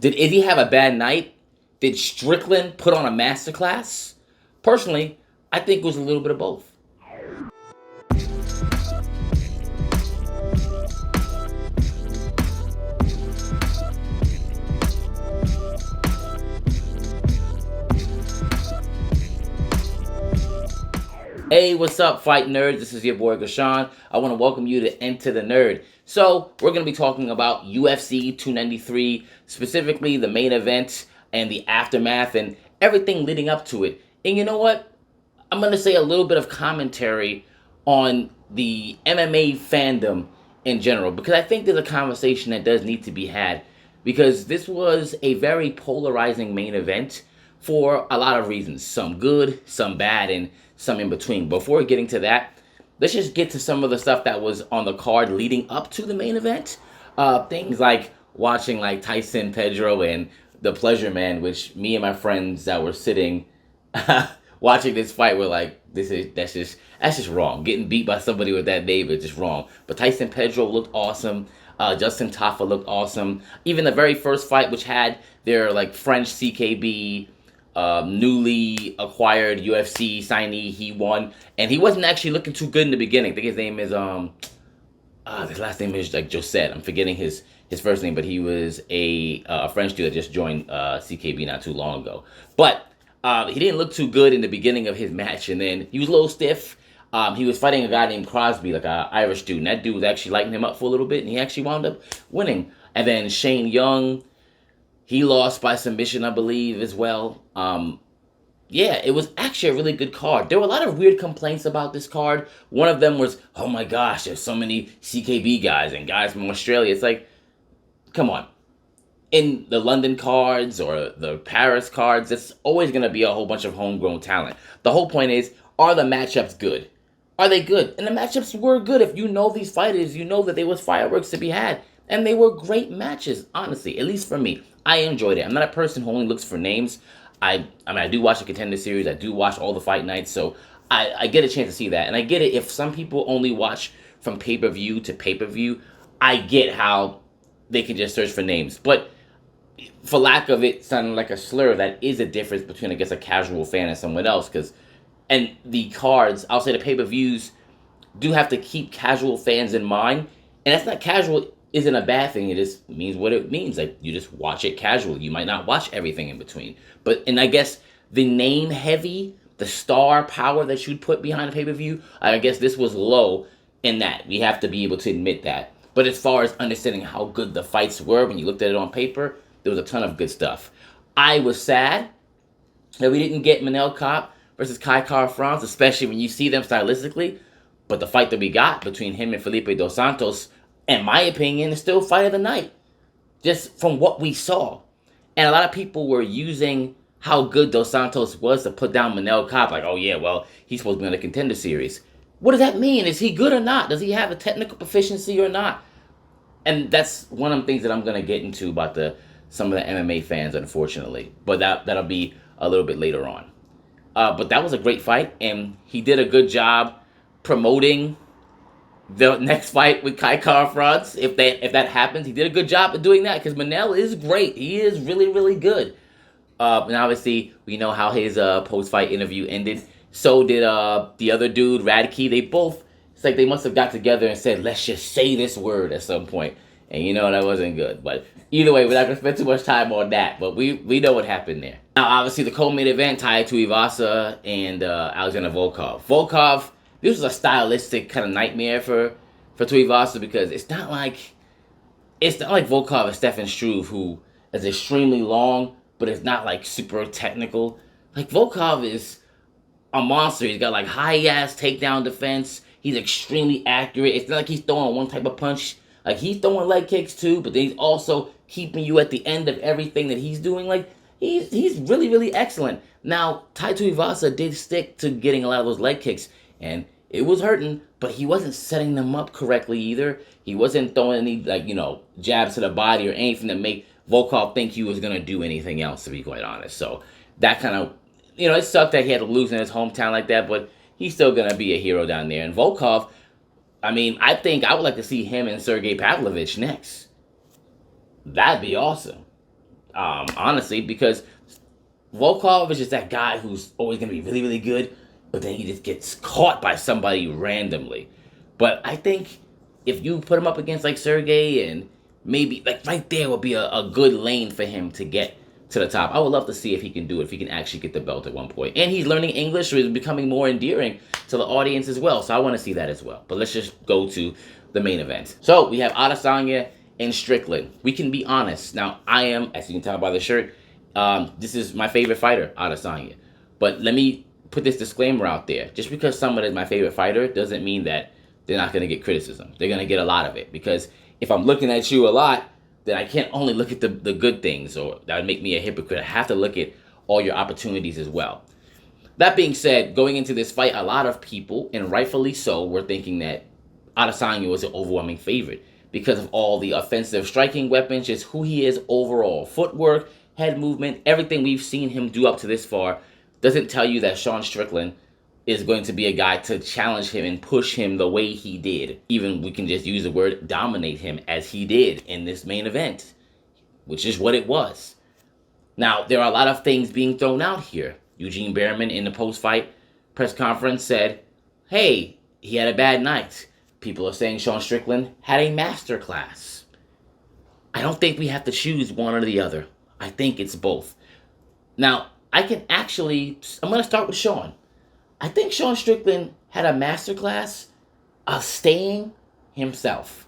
Did Izzy have a bad night? Did Strickland put on a masterclass? Personally, I think it was a little bit of both. Hey, what's up, fight nerds? This is your boy Sean. I want to welcome you to Enter the Nerd. So, we're going to be talking about UFC 293, specifically the main event and the aftermath and everything leading up to it. And you know what? I'm going to say a little bit of commentary on the MMA fandom in general, because I think there's a conversation that does need to be had, because this was a very polarizing main event for a lot of reasons. Some good, some bad, and some in between. Before getting to that, let's just get to some of the stuff that was on the card leading up to the main event. Things like watching like Tyson Pedro and the Pleasure Man, which me and my friends that were sitting watching this fight were like, that's just wrong. Getting beat by somebody with that name is just wrong. But Tyson Pedro looked awesome. Justin Tafa looked awesome. Even the very first fight, which had their like French CKB newly acquired UFC signee, he won, and he wasn't actually looking too good in the beginning. I think his name is his last name is like Josette. I'm forgetting his first name, but he was a French dude that just joined CKB not too long ago. But he didn't look too good in the beginning of his match, and then he was a little stiff. He was fighting a guy named Crosby, like an Irish dude, and that dude was actually lighting him up for a little bit, and he actually wound up winning. And then Shane Young, he lost by submission, I believe, as well. Yeah, it was actually a really good card. There were a lot of weird complaints about this card. One of them was, oh my gosh, there's so many CKB guys and guys from Australia. It's like, come on. In the London cards or the Paris cards, it's always going to be a whole bunch of homegrown talent. The whole point is, are the matchups good? Are they good? And the matchups were good. If you know these fighters, you know that there was fireworks to be had. And they were great matches, honestly, at least for me. I enjoyed it. I'm not a person who only looks for names. I do watch the Contender Series. I do watch all the fight nights, so I get a chance to see that. And I get it, if some people only watch from pay-per-view to pay-per-view, I get how they can just search for names. But for lack of it sounding like a slur, that is a difference between, I guess, a casual fan and someone else. And the cards, I'll say the pay-per-views, do have to keep casual fans in mind. And that's not casual isn't a bad thing. It just means what it means. Like, you just watch it casually. You might not watch everything in between. And I guess the name heavy, the star power that you'd put behind a pay-per-view, I guess this was low in that. We have to be able to admit that. But as far as understanding how good the fights were when you looked at it on paper, there was a ton of good stuff. I was sad that we didn't get Manel Kape versus Kai Kara-France, especially when you see them stylistically. But the fight that we got between him and Felipe Dos Santos, in my opinion, is still fight of the night, just from what we saw. And a lot of people were using how good Dos Santos was to put down Manel Kape, like, oh yeah, well, he's supposed to be on the Contender Series. What does that mean? Is he good or not? Does he have a technical proficiency or not? And that's one of the things that I'm going to get into about some of the MMA fans, unfortunately. But that'll be a little bit later on. But that was a great fight, and he did a good job promoting the next fight with Kai Kara-France. If that happens, he did a good job of doing that, because Manel is great. He is really, really good. And obviously, we know how his post-fight interview ended. So did the other dude, Radke. They both, it's like they must have got together and said, let's just say this word at some point. And you know, that wasn't good. But either way, we're not going to spend too much time on that. But we know what happened there. Now, obviously, the co-main event, Tuivasa and Alexander Volkov. Volkov, this was a stylistic kind of nightmare for Tuivasa, because it's not like Volkov and Stefan Struve, who is extremely long, but it's not like super technical. Like, Volkov is a monster. He's got like high-ass takedown defense. He's extremely accurate. It's not like he's throwing one type of punch. Like, he's throwing leg kicks too, but then he's also keeping you at the end of everything that he's doing. Like, he's really, really excellent. Now, Tai Tuivasa did stick to getting a lot of those leg kicks, and it was hurting, but he wasn't setting them up correctly either. He wasn't throwing any, like, jabs to the body or anything to make Volkov think he was going to do anything else, to be quite honest. So that kind of, it sucked that he had to lose in his hometown like that, but he's still going to be a hero down there. And Volkov, I think I would like to see him and Sergey Pavlovich next. That'd be awesome. honestly, because Volkov is just that guy who's always going to be really, really good, but then he just gets caught by somebody randomly. But I think if you put him up against like Sergey, and maybe like right there would be a good lane for him to get to the top. I would love to see if he can do it, if he can actually get the belt at one point. And he's learning English, so he's becoming more endearing to the audience as well. So I want to see that as well. But let's just go to the main event. So we have Adesanya and Strickland. We can be honest. Now, I am, as you can tell by the shirt, this is my favorite fighter, Adesanya. But let me put this disclaimer out there. Just because someone is my favorite fighter doesn't mean that they're not going to get criticism. They're going to get a lot of it. Because if I'm looking at you a lot, then I can't only look at the good things, or that would make me a hypocrite. I have to look at all your opportunities as well. That being said, going into this fight, a lot of people, and rightfully so, were thinking that Adesanya was an overwhelming favorite because of all the offensive striking weapons, just who he is overall. Footwork, head movement, everything we've seen him do up to this far doesn't tell you that Sean Strickland is going to be a guy to challenge him and push him the way he did. Even we can just use the word dominate him as he did in this main event, which is what it was. Now, there are a lot of things being thrown out here. Eugene Behrman in the post-fight press conference said, hey, he had a bad night. People are saying Sean Strickland had a masterclass. I don't think we have to choose one or the other. I think it's both. Now, I'm going to start with Sean. I think Sean Strickland had a masterclass of staying himself.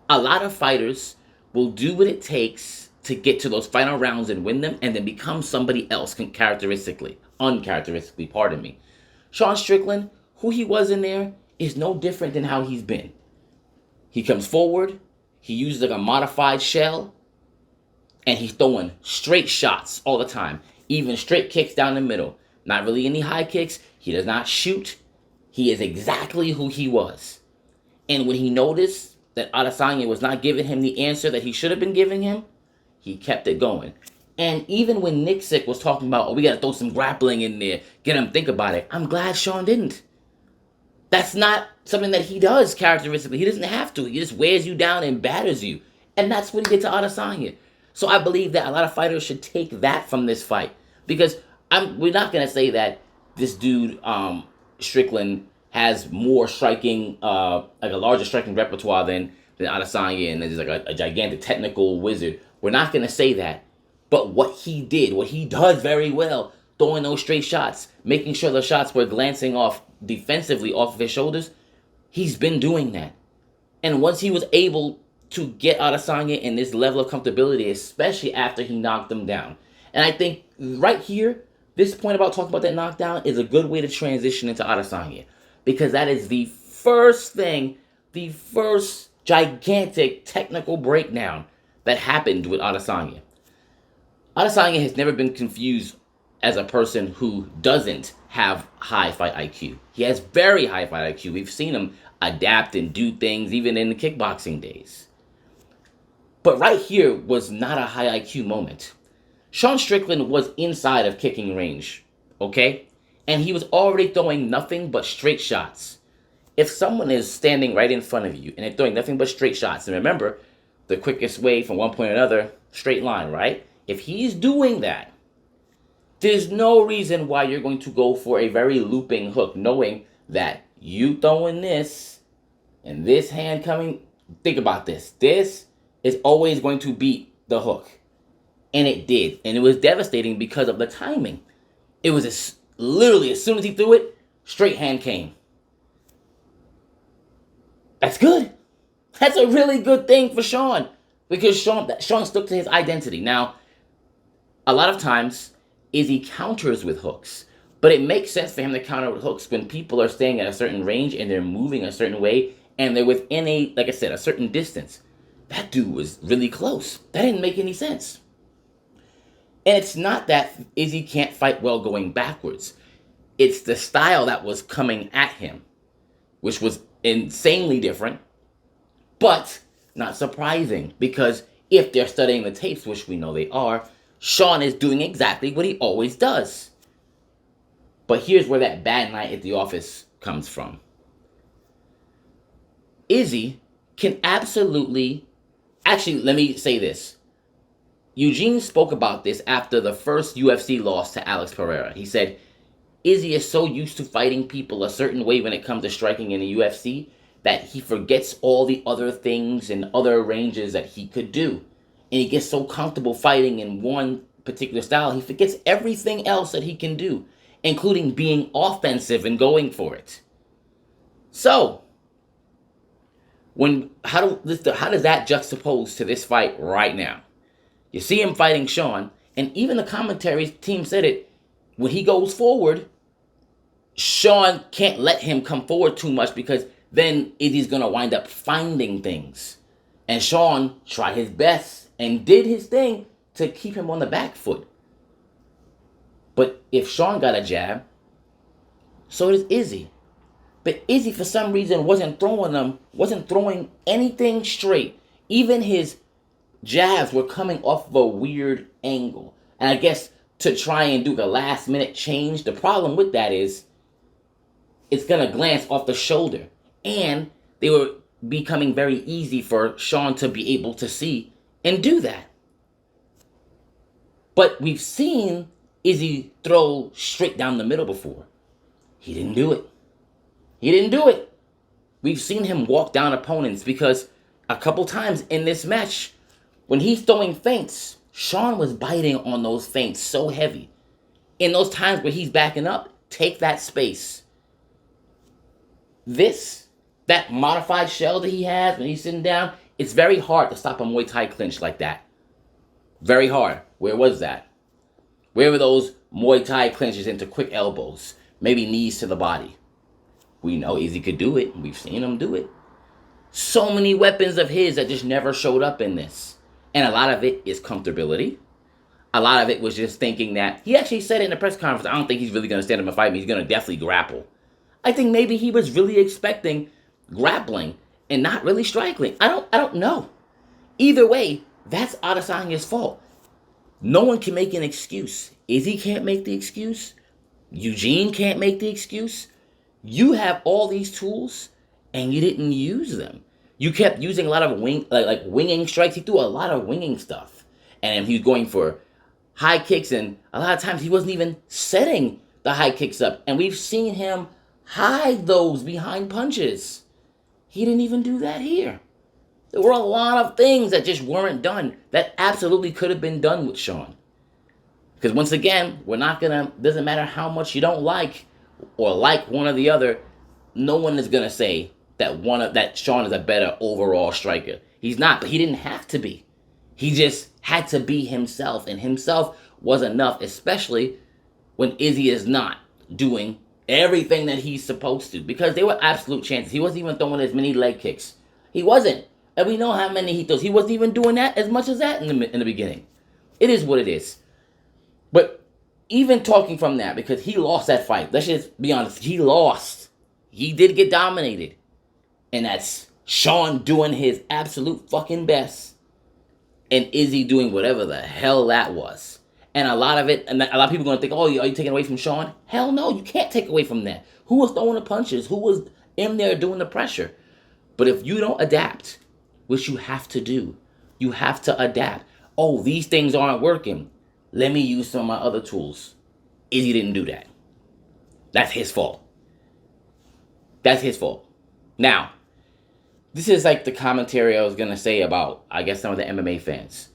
A lot of fighters will do what it takes to get to those final rounds and win them, and then become somebody else uncharacteristically, pardon me. Sean Strickland, who he was in there, is no different than how he's been. He comes forward, he uses like a modified shell, and he's throwing straight shots all the time, even straight kicks down the middle. Not really any high kicks. He does not shoot. He is exactly who he was. And when he noticed that Adesanya was not giving him the answer that he should have been giving him, he kept it going. And even when Nixick was talking about, oh, we got to throw some grappling in there, get him to think about it, I'm glad Sean didn't. That's not something that he does characteristically. He doesn't have to. He just wears you down and batters you. And that's what he did to Adesanya. So I believe that a lot of fighters should take that from this fight. Because we're not going to say that this dude, Strickland, has more striking, like a larger striking repertoire than Adesanya, and is like a gigantic technical wizard. We're not going to say that. But what he did, what he does very well, throwing those straight shots, making sure the shots were glancing off defensively off of his shoulders, he's been doing that. And once he was able to get Adesanya in this level of comfortability, especially after he knocked him down. And I think right here, this point about talking about that knockdown is a good way to transition into Adesanya. Because that is the first gigantic technical breakdown that happened with Adesanya. Adesanya has never been confused as a person who doesn't have high fight IQ. He has very high fight IQ. We've seen him adapt and do things even in the kickboxing days. But right here was not a high IQ moment. Sean Strickland was inside of kicking range, okay? And he was already throwing nothing but straight shots. If someone is standing right in front of you and they're throwing nothing but straight shots, and remember, the quickest way from one point to another, straight line, right? If he's doing that, there's no reason why you're going to go for a very looping hook, knowing that you throwing this and this hand coming. Think about this. This is always going to beat the hook. And it did. And it was devastating because of the timing. It was literally as soon as he threw it, straight hand came. That's good. That's a really good thing for Sean. Because Sean stuck to his identity. Now, a lot of times, Izzy counters with hooks. But it makes sense for him to counter with hooks when people are staying at a certain range and they're moving a certain way and they're within a certain distance. That dude was really close. That didn't make any sense. And it's not that Izzy can't fight well going backwards. It's the style that was coming at him, which was insanely different, but not surprising, because if they're studying the tapes, which we know they are, Sean is doing exactly what he always does. But here's where that bad night at the office comes from. Izzy can absolutely... Actually, let me say this. Eugene spoke about this after the first UFC loss to Alex Pereira. He said, Izzy is so used to fighting people a certain way when it comes to striking in the UFC that he forgets all the other things and other ranges that he could do. And he gets so comfortable fighting in one particular style, he forgets everything else that he can do, including being offensive and going for it. So, how does that juxtapose to this fight right now? You see him fighting Sean, and even the commentary team said it. When he goes forward, Sean can't let him come forward too much because then Izzy's going to wind up finding things. And Sean tried his best and did his thing to keep him on the back foot. But if Sean got a jab, so does Izzy. But Izzy, for some reason, wasn't throwing anything straight. Even his jabs were coming off of a weird angle. And I guess to try and do the last minute change, the problem with that is it's going to glance off the shoulder. And they were becoming very easy for Sean to be able to see and do that. But we've seen Izzy throw straight down the middle before. He didn't do it. We've seen him walk down opponents because a couple times in this match, when he's throwing feints, Sean was biting on those feints so heavy. In those times where he's backing up, take that space. That modified shell that he has when he's sitting down, it's very hard to stop a Muay Thai clinch like that. Very hard. Where was that? Where were those Muay Thai clinches into quick elbows? Maybe knees to the body. We know Izzy could do it. We've seen him do it. So many weapons of his that just never showed up in this. And a lot of it is comfortability. A lot of it was just thinking that, he actually said it in the press conference, I don't think he's really going to stand up and fight me. He's going to definitely grapple. I think maybe he was really expecting grappling and not really striking. I don't know. Either way, that's Adesanya's fault. No one can make an excuse. Izzy can't make the excuse. Eugene can't make the excuse. You have all these tools and you didn't use them. You kept using a lot of winging strikes. He threw a lot of winging stuff. And he was going for high kicks, and a lot of times he wasn't even setting the high kicks up. And we've seen him hide those behind punches. He didn't even do that here. There were a lot of things that just weren't done that absolutely could have been done with Sean. Because once again, doesn't matter how much you don't like or like one or the other, no one is going to say that Sean is a better overall striker. He's not, but he didn't have to be. He just had to be himself, and himself was enough, especially when Izzy is not doing everything that he's supposed to, because there were absolute chances. He wasn't even throwing as many leg kicks. He wasn't. And we know how many he throws. He wasn't even doing that as much as that in the beginning. It is what it is. But even talking from that, because he lost that fight, let's just be honest, he lost. He did get dominated. And that's Sean doing his absolute fucking best and Izzy doing whatever the hell that was. And a lot of people are going to think, oh, are you taking away from Sean? Hell no, you can't take away from that. Who was throwing the punches? Who was in there doing the pressure? But if you don't adapt, which you have to do, you have to adapt. Oh, these things aren't working. Let me use some of my other tools. Izzy didn't do that. That's his fault. That's his fault. Now, this is like the commentary I was going to say about, I guess, some of the MMA fans.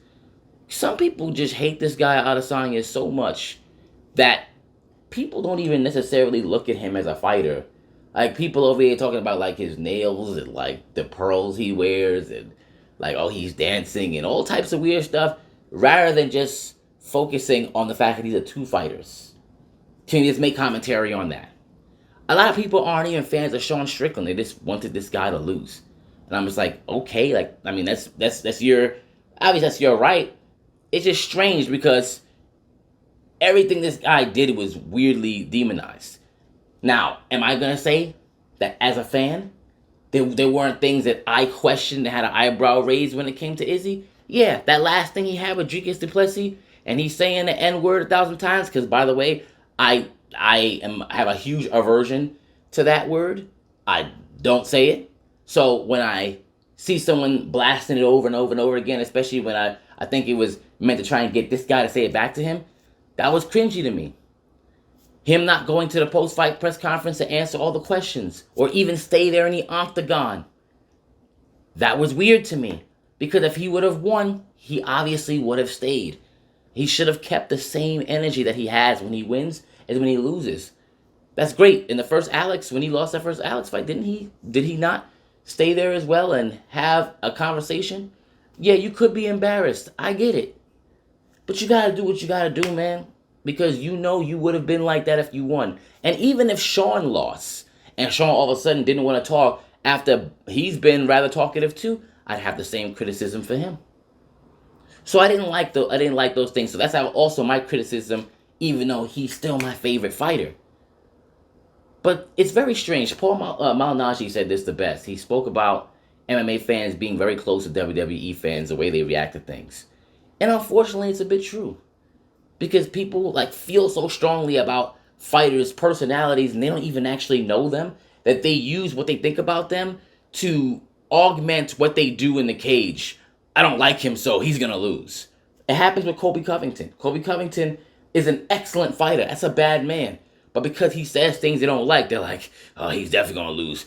Some people just hate this guy Adesanya so much that people don't even necessarily look at him as a fighter. Like, people over here talking about, like, his nails and, like, the pearls he wears and, like, oh, he's dancing and all types of weird stuff, rather than just focusing on the fact that these are two fighters. Can you just make commentary on that? A lot of people aren't even fans of Sean Strickland. They just wanted this guy to lose. And I'm just like, okay, like, I mean, that's your, obviously that's your right. It's just strange because everything this guy did was weirdly demonized. Now, am I going to say that as a fan, there weren't things that I questioned that had an eyebrow raised when it came to Izzy? Yeah, that last thing he had with Dricus du Plessis, and he's saying the N-word 1,000 times, because, by the way, I have a huge aversion to that word. I don't say it. So when I see someone blasting it over and over and over again, especially when I think it was meant to try and get this guy to say it back to him. That was cringy to me. Him not going to the post-fight press conference to answer all the questions or even stay there in the octagon. That was weird to me because if he would have won, he obviously would have stayed. He should have kept the same energy that he has when he wins as when he loses. That's great. In the first Alex, when he lost that first Alex fight, did he not stay there as well and have a conversation? Yeah, you could be embarrassed. I get it. But you got to do what you got to do, man. Because you know you would have been like that if you won. And even if Sean lost, and Sean all of a sudden didn't want to talk after he's been rather talkative too, I'd have the same criticism for him. So I didn't like those things. So that's also my criticism, even though he's still my favorite fighter. But it's very strange. Paul Malignaggi said this the best. He spoke about MMA fans being very close to WWE fans, the way they react to things. And unfortunately, it's a bit true. Because people feel so strongly about fighters' personalities and they don't even actually know them, that they use what they think about them to augment what they do in the cage. I don't like him, so he's going to lose. It happens with Colby Covington. Colby Covington is an excellent fighter. That's a bad man. But because he says things they don't like, they're like, oh, he's definitely going to lose.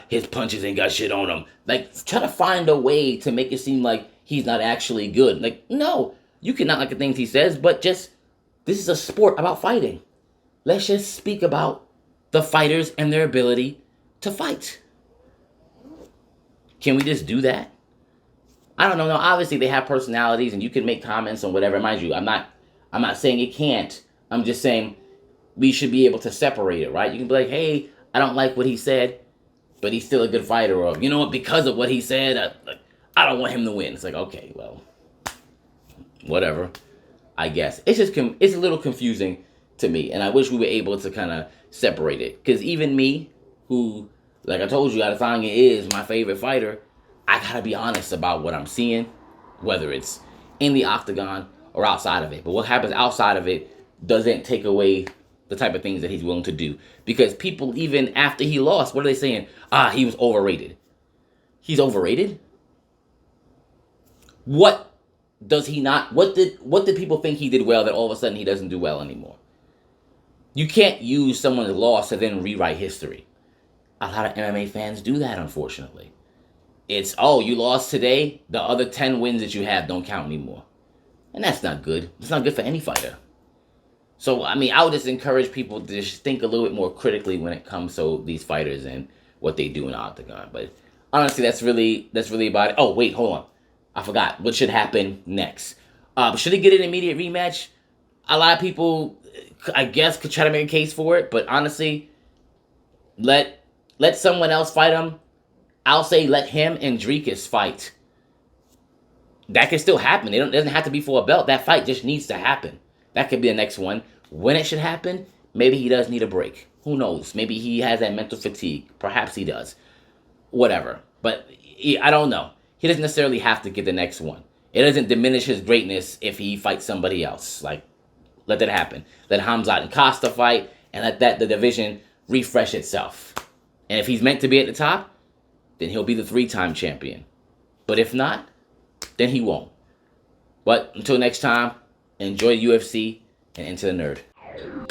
His punches ain't got shit on him. Try to find a way to make it seem like he's not actually good. No, you cannot like the things he says, but this is a sport about fighting. Let's just speak about the fighters and their ability to fight. Can we just do that? I don't know. No, obviously they have personalities and you can make comments on whatever. Mind you, I'm not saying it can't. I'm just saying we should be able to separate it, right? You can be like, hey, I don't like what he said, but he's still a good fighter. Or, you know what, because of what he said, I don't want him to win. It's like, okay, well, whatever, I guess. It's a little confusing to me, and I wish we were able to kind of separate it. Because even me, who, like I told you, Adesanya is my favorite fighter, I gotta be honest about what I'm seeing, whether it's in the octagon or outside of it. But what happens outside of it doesn't take away the type of things that he's willing to do. Because people, even after he lost, what are they saying? He was overrated. He's overrated? What does he not? What did people think he did well that all of a sudden he doesn't do well anymore? You can't use someone's loss to then rewrite history. A lot of MMA fans do that, unfortunately. It's, oh, you lost today, the other 10 wins that you have don't count anymore. And that's not good. It's not good for any fighter. So, I would just encourage people to just think a little bit more critically when it comes to these fighters and what they do in the octagon. But honestly, that's really about it. Oh, wait, hold on. I forgot what should happen next. Should he get an immediate rematch? A lot of people, I guess, could try to make a case for it. But honestly, let someone else fight him. I'll say let him and Dricus fight. That can still happen. It doesn't have to be for a belt. That fight just needs to happen. That could be the next one. When it should happen, maybe he does need a break. Who knows? Maybe he has that mental fatigue. Perhaps he does. Whatever. But I don't know. He doesn't necessarily have to get the next one. It doesn't diminish his greatness if he fights somebody else. Let that happen. Let Hamzat and Costa fight, and let the division refresh itself. And if he's meant to be at the top, then he'll be the 3-time champion. But if not, then he won't. But until next time, enjoy UFC and Into the Nerd.